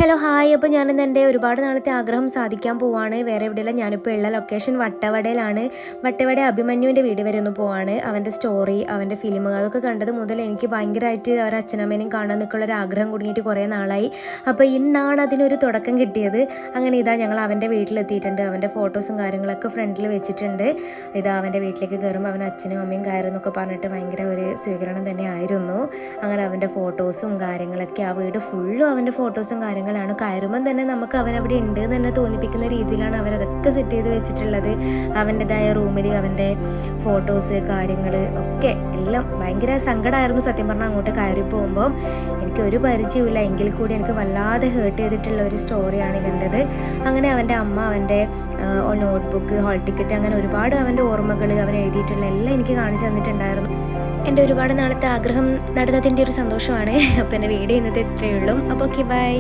Hello hi. അപ്പോൾ ഞാനിന്ന് എൻ്റെ ഒരുപാട് നാളത്തെ ആഗ്രഹം സാധിക്കാൻ പോവാണ്. വേറെ എവിടെയല്ല, ഞാനിപ്പോൾ ഉള്ള ലൊക്കേഷൻ വട്ടവടയിലാണ്. വട്ടവട അഭിമന്യുവിൻ്റെ വീട് വരെ ഒന്ന് പോവാണ്. അവൻ്റെ സ്റ്റോറി, അവൻ്റെ ഫിലിം അതൊക്കെ കണ്ടത് മുതൽ എനിക്ക് ഭയങ്കരമായിട്ട് അവരുടെ അച്ഛനമ്മേനെയും കാണാൻ നിൽക്കുള്ളൊരു ആഗ്രഹം കുടുങ്ങിയിട്ട് കുറേ നാളായി. അപ്പോൾ ഇന്നാണ് അതിനൊരു തുടക്കം കിട്ടിയത്. അങ്ങനെ ഇതാ ഞങ്ങൾ അവൻ്റെ വീട്ടിലെത്തിയിട്ടുണ്ട്. അവൻ്റെ ഫോട്ടോസും കാര്യങ്ങളൊക്കെ ഫ്രണ്ടിൽ വെച്ചിട്ടുണ്ട്. ഇതാ അവൻ്റെ വീട്ടിലേക്ക് കയറുമ്പോൾ അവൻ അച്ഛനും അമ്മയും കയറുന്നൊക്കെ പറഞ്ഞിട്ട് ഭയങ്കര ഒരു സ്വീകരണം തന്നെ ആയിരുന്നു. അങ്ങനെ അവൻ്റെ ഫോട്ടോസും കാര്യങ്ങളൊക്കെ, ആ വീട് ഫുള്ളും അവൻ്റെ ഫോട്ടോസും കാര്യങ്ങളാണ്. കയറുമ്പം തന്നെ നമുക്ക് അവനവിടെ ഉണ്ട് എന്ന് തന്നെ തോന്നിപ്പിക്കുന്ന രീതിയിലാണ് അവരതൊക്കെ സെറ്റ് ചെയ്ത് വെച്ചിട്ടുള്ളത്. അവൻ്റെതായ റൂമിൽ അവൻ്റെ ഫോട്ടോസ് കാര്യങ്ങൾ ഒക്കെ എല്ലാം ഭയങ്കര സങ്കടമായിരുന്നു സത്യം പറഞ്ഞാൽ. അങ്ങോട്ട് കയറി പോകുമ്പോൾ എനിക്കൊരു പരിചയമില്ല, എങ്കിൽ കൂടി എനിക്ക് വല്ലാതെ ഹേർട്ട് ചെയ്തിട്ടുള്ള ഒരു സ്റ്റോറിയാണ് ഇവൻ്റെത്. അങ്ങനെ അവൻ്റെ അമ്മ, അവൻ്റെ നോട്ട്ബുക്ക്, ഹോൾ ടിക്കറ്റ്, അങ്ങനെ ഒരുപാട് അവൻ്റെ ഓർമ്മകൾ അവൻ എഴുതിയിട്ടുള്ള എല്ലാം എനിക്ക് കാണിച്ചു തന്നിട്ടുണ്ടായിരുന്നു. എൻ്റെ ഒരുപാട് നാളത്തെ ആഗ്രഹം നടന്നതിൻ്റെ ഒരു സന്തോഷമാണ്. അപ്പോൾ എൻ്റെ വീഡിയോ ഇന്നത്തെ ഇത്രയേ ഉള്ളൂ. അപ്പോൾ ഓക്കെ, ബൈ.